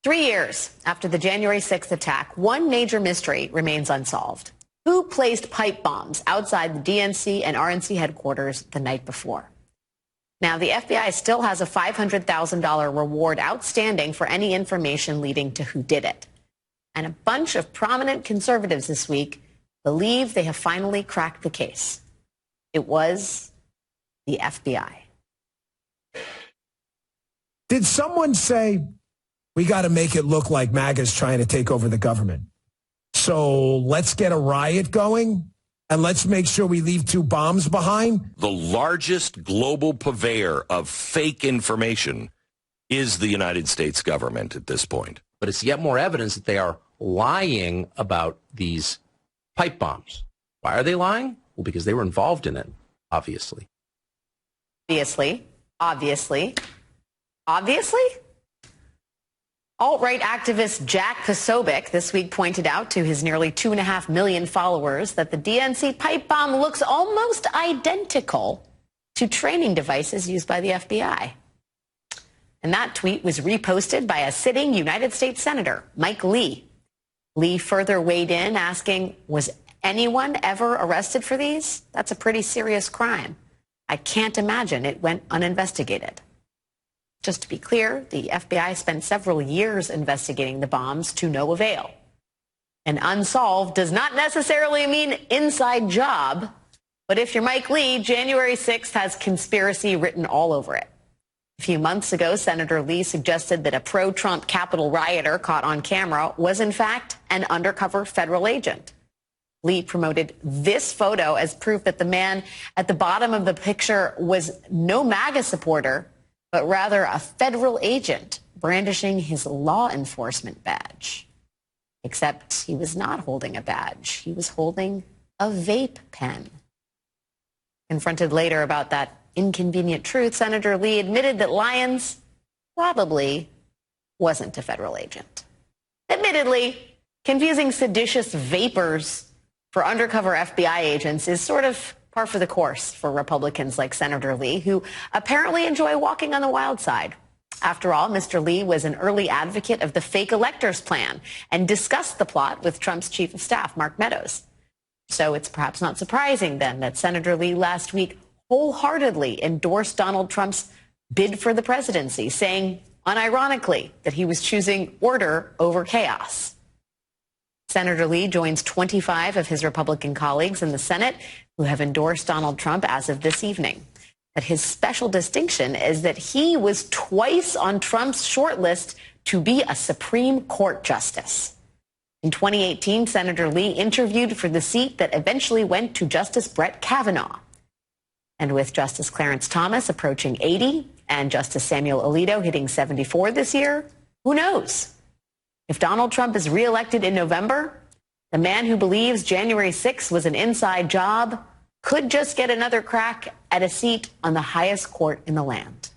3 years after the January 6th attack, one major mystery remains unsolved. Who placed pipe bombs outside the DNC and RNC headquarters the night before? Now, the FBI still has a $500,000 reward outstanding for any information leading to who did it. And a bunch of prominent conservatives this week believe they have finally cracked the case. It was the FBI. Did someone say, we got to make it look like MAGA's trying to take over the government? So let's get a riot going and let's make sure we leave 2 bombs behind? The largest global purveyor of fake information is the United States government at this point. But it's yet more evidence that they are lying about these pipe bombs. Why are they lying? Well, because they were involved in it, obviously. Obviously. Alt-right activist Jack Posobiec this week pointed out to his nearly 2.5 million followers that the DNC pipe bomb looks almost identical to training devices used by the FBI. And that tweet was reposted by a sitting United States Senator, Mike Lee. Lee further weighed in, asking, was anyone ever arrested for these? That's a pretty serious crime. I can't imagine it went uninvestigated. Just to be clear, the FBI spent several years investigating the bombs to no avail. And unsolved does not necessarily mean inside job. But if you're Mike Lee, January 6th has conspiracy written all over it. A few months ago, Senator Lee suggested that a pro-Trump Capitol rioter caught on camera was, in fact, an undercover federal agent. Lee promoted this photo as proof that the man at the bottom of the picture was no MAGA supporter, but rather a federal agent brandishing his law enforcement badge. Except he was not holding a badge. He was holding a vape pen. Confronted later about that inconvenient truth, Senator Lee admitted that Lyons probably wasn't a federal agent. Admittedly, confusing seditious vapors for undercover FBI agents is sort of par for the course for Republicans like Senator Lee, who apparently enjoy walking on the wild side. After all, Mr. Lee was an early advocate of the fake electors plan and discussed the plot with Trump's chief of staff, Mark Meadows. So it's perhaps not surprising then that Senator Lee last week wholeheartedly endorsed Donald Trump's bid for the presidency, saying unironically that he was choosing order over chaos. Senator Lee joins 25 of his Republican colleagues in the Senate who have endorsed Donald Trump as of this evening. But his special distinction is that he was twice on Trump's shortlist to be a Supreme Court justice. In 2018, Senator Lee interviewed for the seat that eventually went to Justice Brett Kavanaugh. And with Justice Clarence Thomas approaching 80 and Justice Samuel Alito hitting 74 this year, who knows? If Donald Trump is reelected in November, the man who believes January 6th was an inside job could just get another crack at a seat on the highest court in the land.